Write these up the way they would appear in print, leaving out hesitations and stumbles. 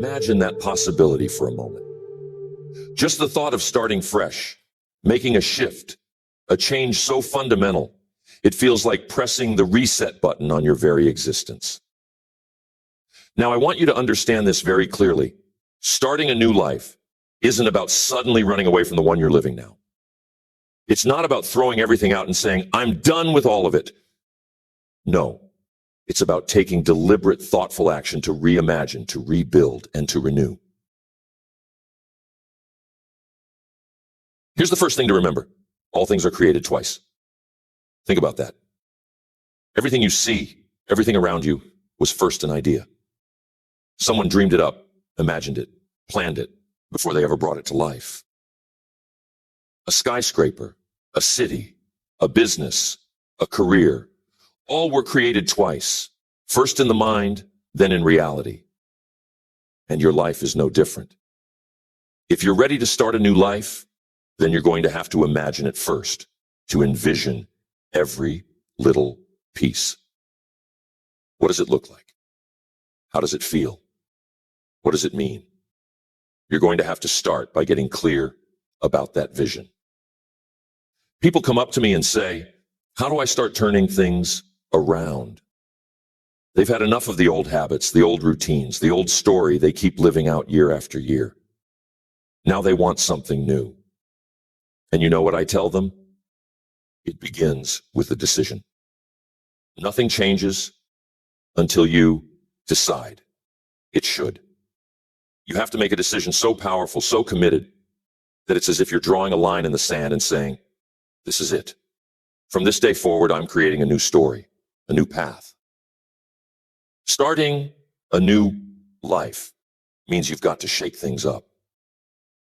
Imagine that possibility for a moment. Just the thought of starting fresh, making a shift, a change so fundamental, it feels like pressing the reset button on your very existence. Now, I want you to understand this very clearly. Starting a new life isn't about suddenly running away from the one you're living now. It's not about throwing everything out and saying, I'm done with all of it. No, it's about taking deliberate, thoughtful action to reimagine, to rebuild, and to renew. Here's the first thing to remember. All things are created twice. Think about that. Everything you see, everything around you, was first an idea. Someone dreamed it up, imagined it, planned it, before they ever brought it to life. A skyscraper, a city, a business, a career, all were created twice, first in the mind, then in reality. And your life is no different. If you're ready to start a new life, then you're going to have to imagine it first, to envision every little piece. What does it look like? How does it feel? What does it mean? You're going to have to start by getting clear about that vision. People come up to me and say, how do I start turning things around? They've had enough of the old habits, the old routines, the old story they keep living out year after year. Now they want something new. And you know what I tell them? It begins with a decision. Nothing changes until you decide. It should. You have to make a decision so powerful, so committed, that it's as if you're drawing a line in the sand and saying, this is it. From this day forward, I'm creating a new story, a new path. Starting a new life means you've got to shake things up.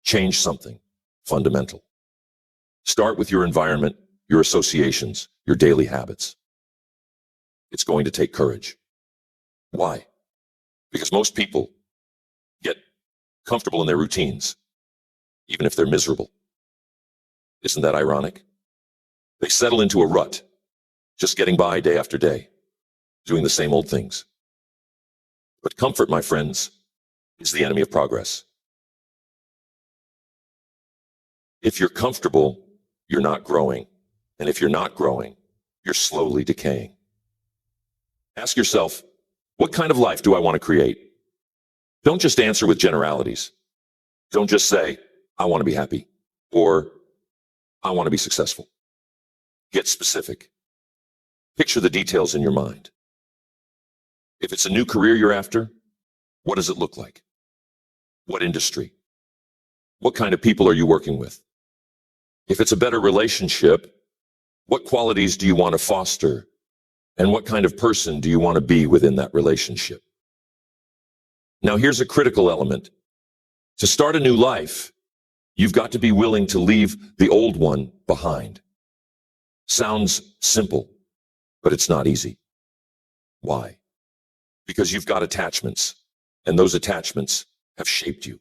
Change something fundamental. Start with your environment, your associations, your daily habits. It's going to take courage. Why? Because most people get comfortable in their routines, even if they're miserable. Isn't that ironic? They settle into a rut, just getting by day after day, doing the same old things. But comfort, my friends, is the enemy of progress. If you're comfortable, you're not growing. And if you're not growing, you're slowly decaying. Ask yourself, what kind of life do I want to create? Don't just answer with generalities. Don't just say, I want to be happy, or I want to be successful. Get specific. Picture the details in your mind. If it's a new career you're after, what does it look like? What industry? What kind of people are you working with? If it's a better relationship, what qualities do you want to foster? And what kind of person do you want to be within that relationship? Now, here's a critical element. To start a new life, you've got to be willing to leave the old one behind. Sounds simple, but it's not easy. Why? Because you've got attachments, and those attachments have shaped you.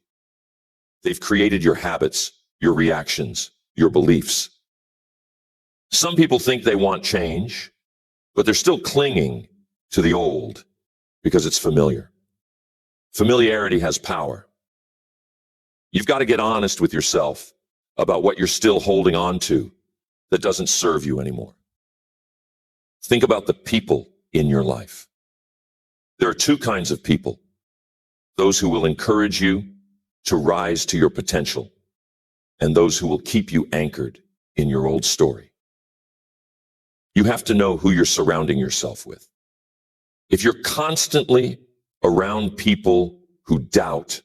They've created your habits, your reactions, your beliefs. Some people think they want change, but they're still clinging to the old because it's familiar. Familiarity has power. You've got to get honest with yourself about what you're still holding on to that doesn't serve you anymore. Think about the people in your life. There are two kinds of people. Those who will encourage you to rise to your potential, and those who will keep you anchored in your old story. You have to know who you're surrounding yourself with. If you're constantly around people who doubt,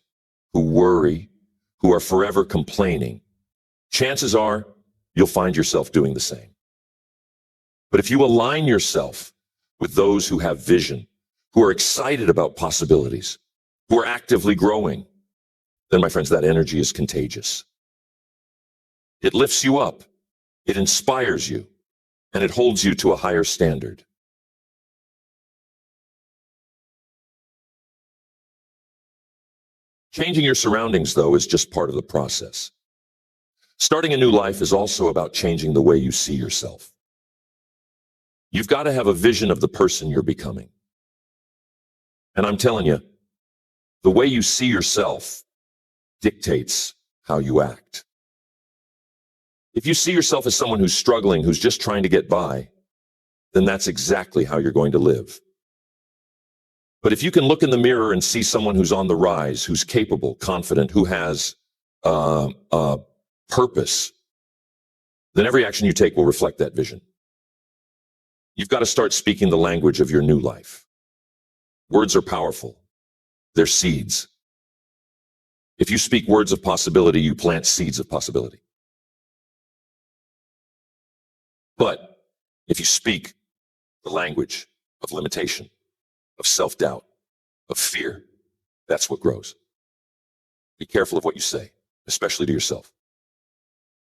who worry, who are forever complaining, chances are you'll find yourself doing the same. But if you align yourself with those who have vision, who are excited about possibilities, who are actively growing, then, my friends, that energy is contagious. It lifts you up, it inspires you, and it holds you to a higher standard. Changing your surroundings, though, is just part of the process. Starting a new life is also about changing the way you see yourself. You've got to have a vision of the person you're becoming. And I'm telling you, The way you see yourself dictates how you act. If you see yourself as someone who's struggling, who's just trying to get by, then that's exactly how you're going to live. But if you can look in the mirror and see someone who's on the rise, who's capable, confident, who has purpose, then every action you take will reflect that vision. You've got to start speaking the language of your new life. Words are powerful. They're seeds. If you speak words of possibility, you plant seeds of possibility. But if you speak the language of limitation, of self-doubt, of fear, that's what grows. Be careful of what you say, especially to yourself.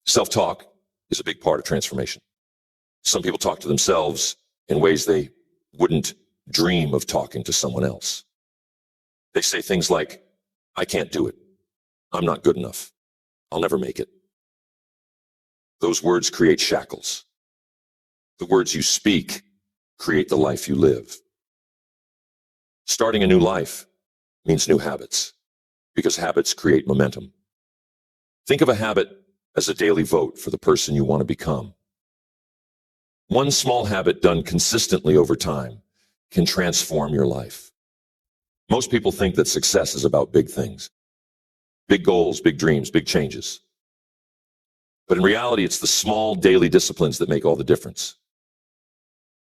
Self-talk is a big part of transformation. Some people talk to themselves in ways they wouldn't dream of talking to someone else. They say things like, I can't do it. I'm not good enough. I'll never make it. Those words create shackles. The words you speak create the life you live. Starting a new life means new habits, because habits create momentum. Think of a habit as a daily vote for the person you want to become. One small habit done consistently over time can transform your life. Most people think that success is about big things, big goals, big dreams, big changes. But in reality, it's the small daily disciplines that make all the difference.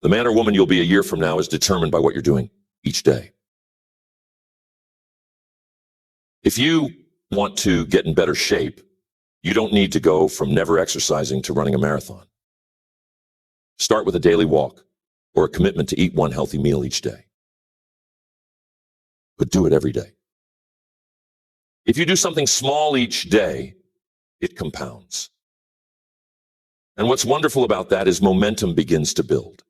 The man or woman you'll be a year from now is determined by what you're doing each day. If you want to get in better shape, you don't need to go from never exercising to running a marathon. Start with a daily walk or a commitment to eat one healthy meal each day. But do it every day. If you do something small each day, it compounds. And what's wonderful about that is momentum begins to build.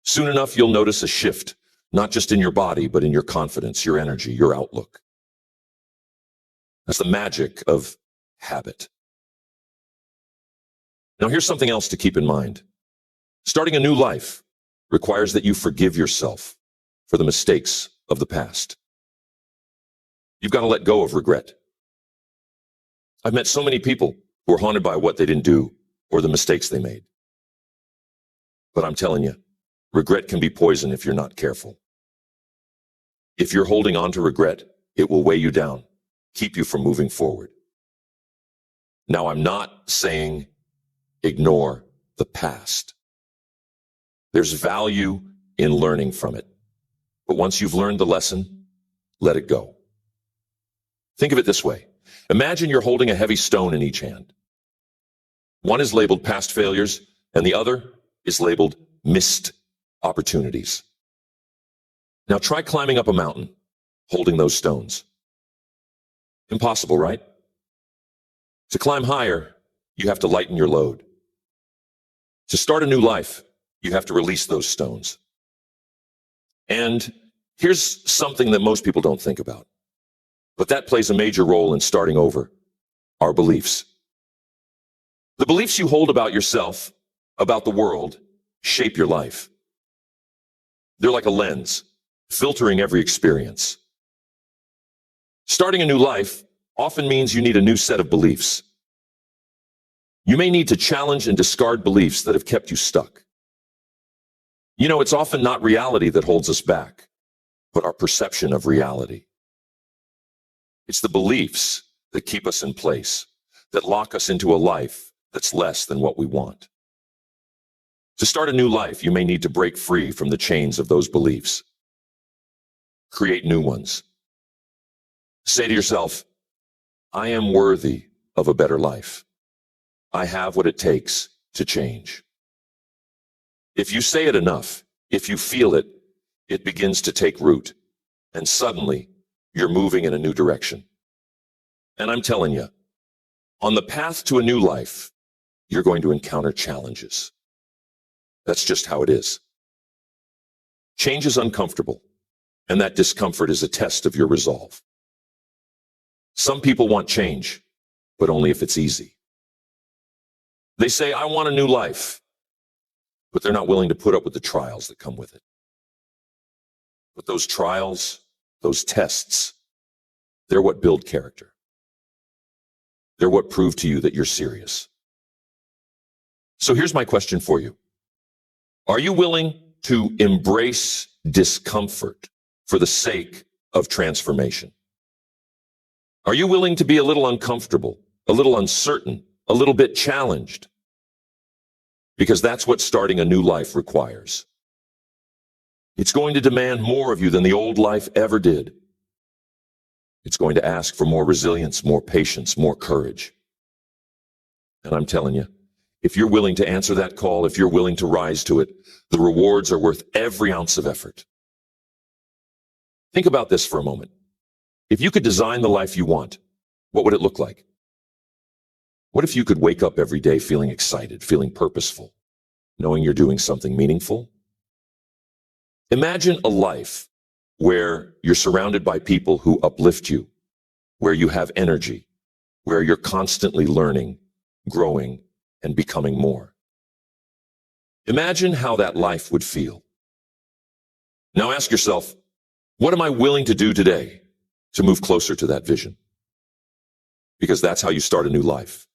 Soon enough, you'll notice a shift, not just in your body, but in your confidence, your energy, your outlook. That's the magic of habit. Now, here's something else to keep in mind. Starting a new life requires that you forgive yourself for the mistakes of the past. You've got to let go of regret. I've met so many people who are haunted by what they didn't do or the mistakes they made. But I'm telling you, regret can be poison if you're not careful. If you're holding on to regret, it will weigh you down, keep you from moving forward. Now, I'm not saying ignore the past. There's value in learning from it. But once you've learned the lesson, let it go. Think of it this way. Imagine you're holding a heavy stone in each hand. One is labeled past failures, and the other is labeled missed opportunities. Now try climbing up a mountain, holding those stones. Impossible, right? To climb higher, you have to lighten your load. To start a new life, you have to release those stones. And here's something that most people don't think about, but that plays a major role in starting over: our beliefs. The beliefs you hold about yourself, about the world, shape your life. They're like a lens, filtering every experience. Starting a new life often means you need a new set of beliefs. You may need to challenge and discard beliefs that have kept you stuck. You know, it's often not reality that holds us back, but our perception of reality. It's the beliefs that keep us in place, that lock us into a life that's less than what we want. To start a new life, you may need to break free from the chains of those beliefs. Create new ones. Say to yourself, I am worthy of a better life. I have what it takes to change. If you say it enough, if you feel it, it begins to take root, and suddenly you're moving in a new direction. And I'm telling you, on the path to a new life, you're going to encounter challenges. That's just how it is. Change is uncomfortable, and that discomfort is a test of your resolve. Some people want change, but only if it's easy. They say, I want a new life, but they're not willing to put up with the trials that come with it. But those trials those tests, they're what build character. They're what prove to you that you're serious. So here's my question for you. Are you willing to embrace discomfort for the sake of transformation? Are you willing to be a little uncomfortable, a little uncertain, a little bit challenged? Because that's what starting a new life requires. It's going to demand more of you than the old life ever did. It's going to ask for more resilience, more patience, more courage. And I'm telling you, if you're willing to answer that call, if you're willing to rise to it, the rewards are worth every ounce of effort. Think about this for a moment. If you could design the life you want, what would it look like? What if you could wake up every day feeling excited, feeling purposeful, knowing you're doing something meaningful? Imagine a life where you're surrounded by people who uplift you, where you have energy, where you're constantly learning, growing, and becoming more. Imagine how that life would feel. Now ask yourself, what am I willing to do today to move closer to that vision? Because that's how you start a new life.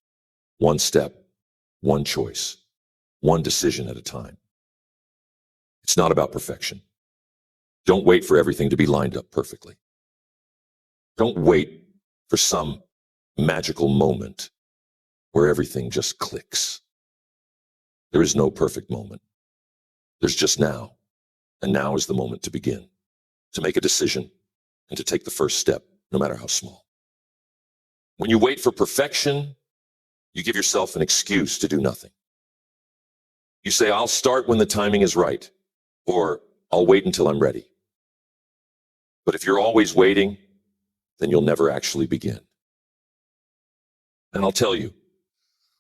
One step, one choice, one decision at a time. It's not about perfection. Don't wait for everything to be lined up perfectly. Don't wait for some magical moment where everything just clicks. There is no perfect moment. There's just now. And now is the moment to begin, to make a decision, and to take the first step, no matter how small. When you wait for perfection, you give yourself an excuse to do nothing. You say, I'll start when the timing is right, or I'll wait until I'm ready. But if you're always waiting, then you'll never actually begin. And I'll tell you,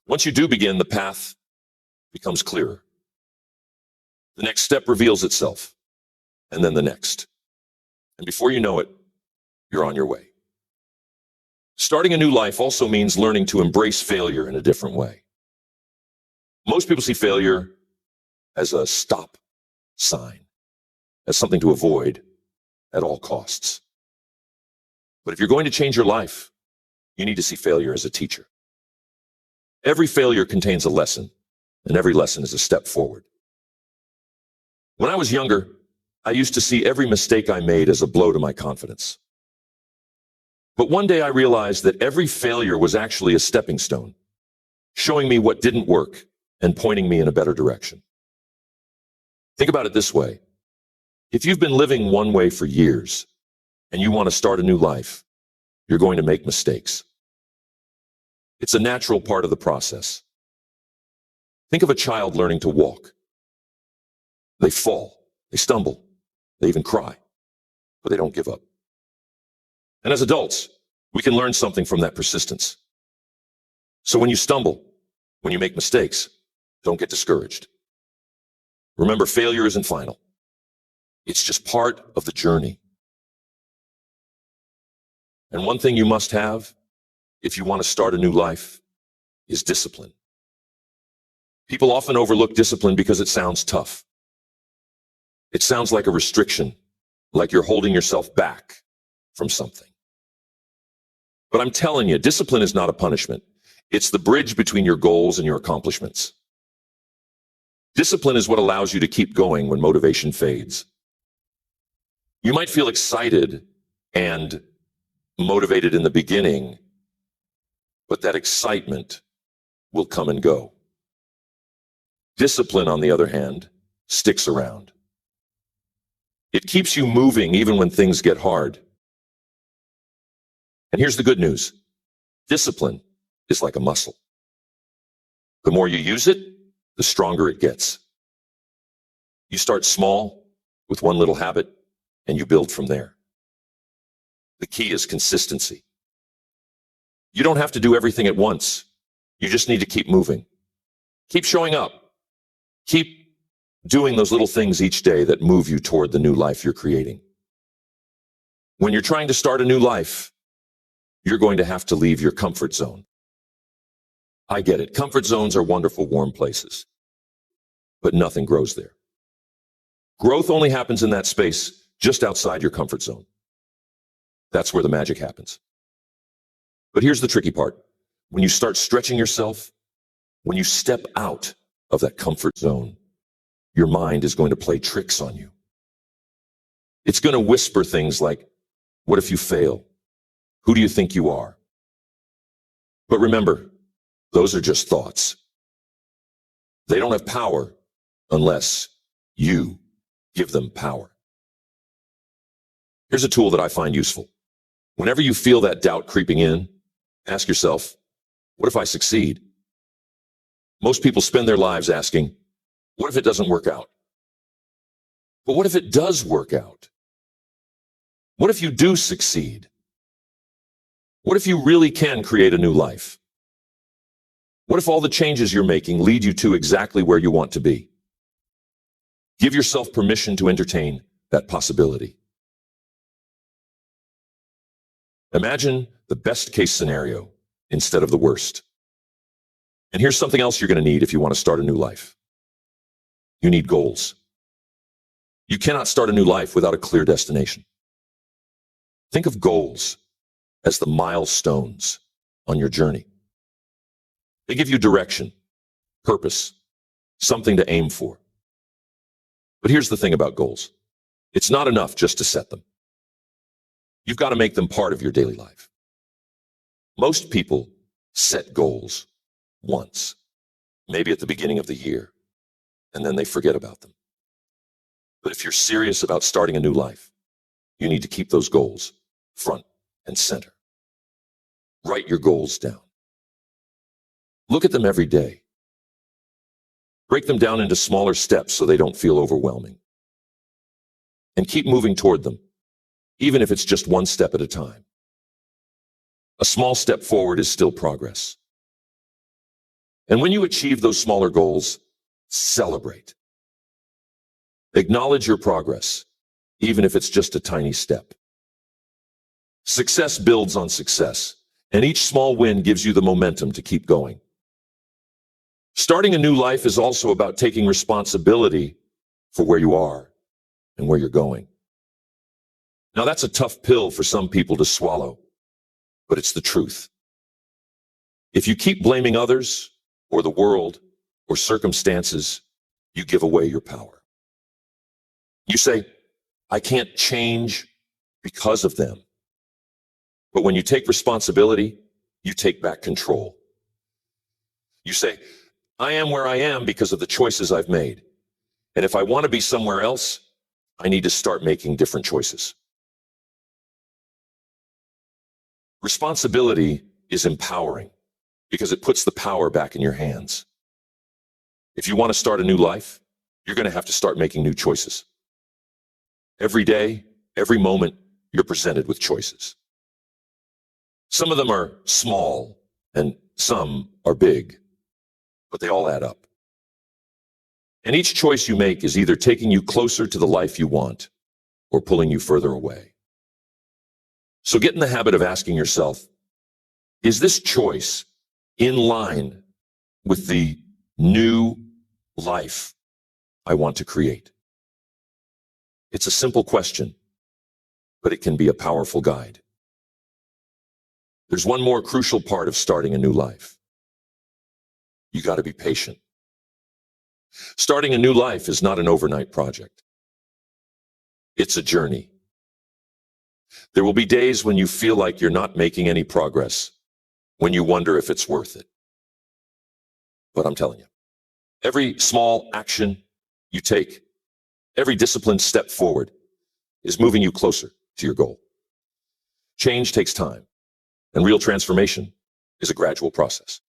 once you do begin, the path becomes clearer. The next step reveals itself, and then the next. And before you know it, you're on your way. Starting a new life also means learning to embrace failure in a different way. Most people see failure as a stop sign, as something to avoid at all costs. But if you're going to change your life, you need to see failure as a teacher. Every failure contains a lesson, and every lesson is a step forward. When I was younger, I used to see every mistake I made as a blow to my confidence. But one day I realized that every failure was actually a stepping stone, showing me what didn't work and pointing me in a better direction. Think about it this way. If you've been living one way for years and you want to start a new life, you're going to make mistakes. It's a natural part of the process. Think of a child learning to walk. They fall, they stumble, they even cry, but they don't give up. And as adults, we can learn something from that persistence. So when you stumble, when you make mistakes, don't get discouraged. Remember, failure isn't final. It's just part of the journey. And one thing you must have, if you want to start a new life, is discipline. People often overlook discipline because it sounds tough. It sounds like a restriction, like you're holding yourself back from something. But I'm telling you, discipline is not a punishment. It's the bridge between your goals and your accomplishments. Discipline is what allows you to keep going when motivation fades. You might feel excited and motivated in the beginning, but that excitement will come and go. Discipline, on the other hand, sticks around. It keeps you moving even when things get hard. And here's the good news. Discipline is like a muscle. The more you use it, the stronger it gets. You start small with one little habit, and you build from there. The key is consistency. You don't have to do everything at once. You just need to keep moving. Keep showing up. Keep doing those little things each day that move you toward the new life you're creating. When you're trying to start a new life, you're going to have to leave your comfort zone. I get it. Comfort zones are wonderful, warm places, but nothing grows there. Growth only happens in that space just outside your comfort zone. That's where the magic happens. But here's the tricky part. When you start stretching yourself, when you step out of that comfort zone, your mind is going to play tricks on you. It's going to whisper things like, what if you fail? Who do you think you are? But remember, those are just thoughts. They don't have power unless you give them power. Here's a tool that I find useful. Whenever you feel that doubt creeping in, ask yourself, what if I succeed? Most people spend their lives asking, what if it doesn't work out? But what if it does work out? What if you do succeed? What if you really can create a new life? What if all the changes you're making lead you to exactly where you want to be? Give yourself permission to entertain that possibility. Imagine the best case scenario instead of the worst. And here's something else you're going to need if you want to start a new life. You need goals. You cannot start a new life without a clear destination. Think of goals as the milestones on your journey. They give you direction, purpose, something to aim for. But here's the thing about goals. It's not enough just to set them. You've got to make them part of your daily life. Most people set goals once, maybe at the beginning of the year, and then they forget about them. But if you're serious about starting a new life, you need to keep those goals front and center. Write your goals down. Look at them every day. Break them down into smaller steps so they don't feel overwhelming. And keep moving toward them, even if it's just one step at a time. A small step forward is still progress. And when you achieve those smaller goals, celebrate. Acknowledge your progress, even if it's just a tiny step. Success builds on success, and each small win gives you the momentum to keep going. Starting a new life is also about taking responsibility for where you are and where you're going. Now, that's a tough pill for some people to swallow, but it's the truth. If you keep blaming others or the world or circumstances, you give away your power. You say, I can't change because of them. But when you take responsibility, you take back control. You say, I am where I am because of the choices I've made. And if I want to be somewhere else, I need to start making different choices. Responsibility is empowering because it puts the power back in your hands. If you want to start a new life, you're going to have to start making new choices. Every day, every moment, you're presented with choices. Some of them are small and some are big, but they all add up. And each choice you make is either taking you closer to the life you want or pulling you further away. So get in the habit of asking yourself, is this choice in line with the new life I want to create? It's a simple question, but it can be a powerful guide. There's one more crucial part of starting a new life. You got to be patient. Starting a new life is not an overnight project. It's a journey. There will be days when you feel like you're not making any progress, when you wonder if it's worth it. But I'm telling you, every small action you take, every disciplined step forward is moving you closer to your goal. Change takes time, and real transformation is a gradual process.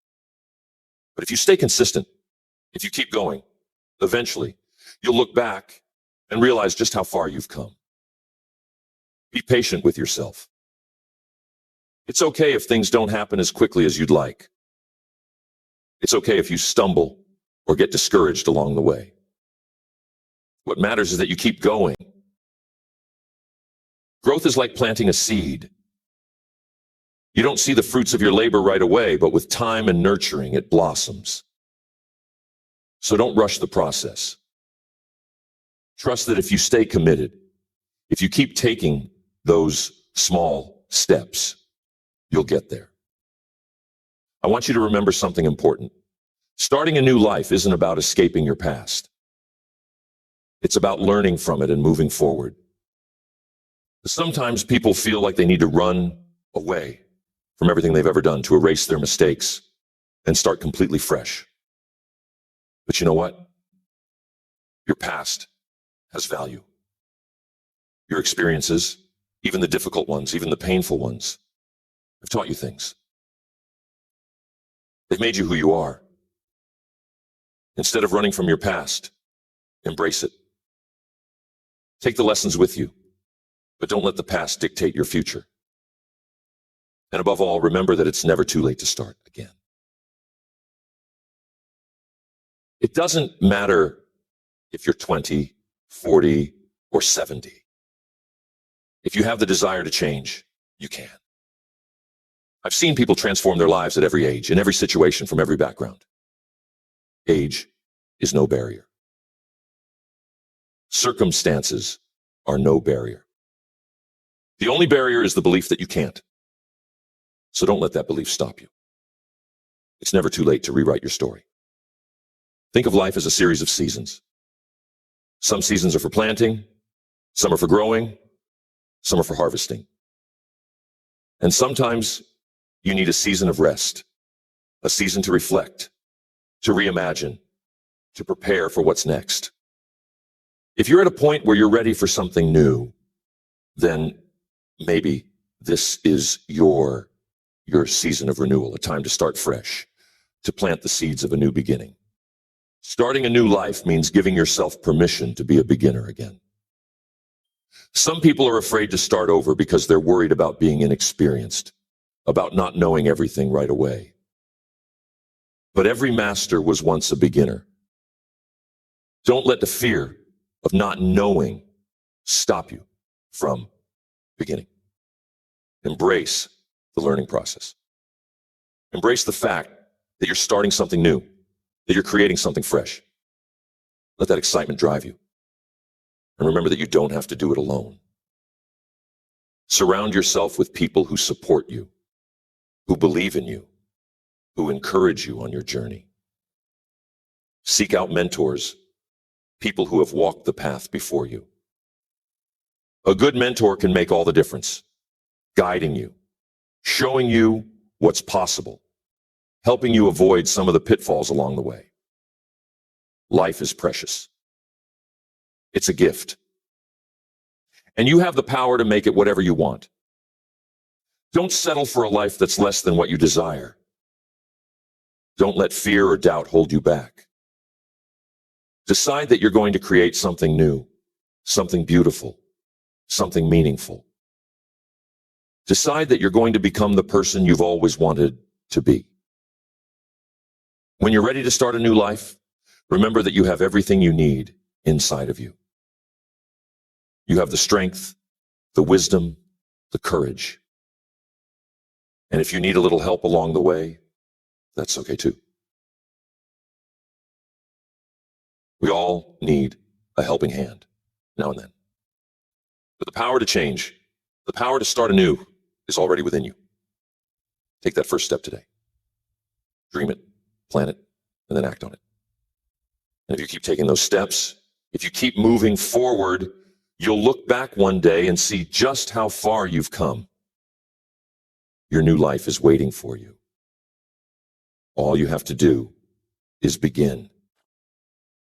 But if you stay consistent, if you keep going, eventually you'll look back and realize just how far you've come. Be patient with yourself. It's okay if things don't happen as quickly as you'd like. It's okay if you stumble or get discouraged along the way. What matters is that you keep going. Growth is like planting a seed. You don't see the fruits of your labor right away, but with time and nurturing, it blossoms. So don't rush the process. Trust that if you stay committed, if you keep taking those small steps, you'll get there. I want you to remember something important. Starting a new life isn't about escaping your past. It's about learning from it and moving forward. Sometimes people feel like they need to run away from everything they've ever done to erase their mistakes and start completely fresh. But you know what? Your past has value. Your experiences, even the difficult ones, even the painful ones, have taught you things. They've made you who you are. Instead of running from your past, embrace it. Take the lessons with you, but don't let the past dictate your future. And above all, remember that it's never too late to start again. It doesn't matter if you're 20, 40, or 70. If you have the desire to change, you can. I've seen people transform their lives at every age, in every situation, from every background. Age is no barrier. Circumstances are no barrier. The only barrier is the belief that you can't. So don't let that belief stop you. It's never too late to rewrite your story. Think of life as a series of seasons. Some seasons are for planting, some are for growing, some are for harvesting. And sometimes you need a season of rest, a season to reflect, to reimagine, to prepare for what's next. If you're at a point where you're ready for something new, then maybe this is your season of renewal, a time to start fresh, to plant the seeds of a new beginning. Starting a new life means giving yourself permission to be a beginner again. Some people are afraid to start over because they're worried about being inexperienced, about not knowing everything right away. But every master was once a beginner. Don't let the fear of not knowing stop you from beginning. Embrace the learning process. Embrace the fact that you're starting something new, that you're creating something fresh. Let that excitement drive you. And remember that you don't have to do it alone. Surround yourself with people who support you, who believe in you, who encourage you on your journey. Seek out mentors, people who have walked the path before you. A good mentor can make all the difference, guiding you, showing you what's possible, helping you avoid some of the pitfalls along the way. Life is precious. It's a gift. And you have the power to make it whatever you want. Don't settle for a life that's less than what you desire. Don't let fear or doubt hold you back. Decide that you're going to create something new, something beautiful, something meaningful. Decide that you're going to become the person you've always wanted to be. When you're ready to start a new life, remember that you have everything you need inside of you. You have the strength, the wisdom, the courage. And if you need a little help along the way, that's okay too. We all need a helping hand now and then. But the power to change, the power to start anew, is already within you. Take that first step today. Dream it, plan it, and then act on it. And if you keep taking those steps, if you keep moving forward, you'll look back one day and see just how far you've come. Your new life is waiting for you. All you have to do is begin.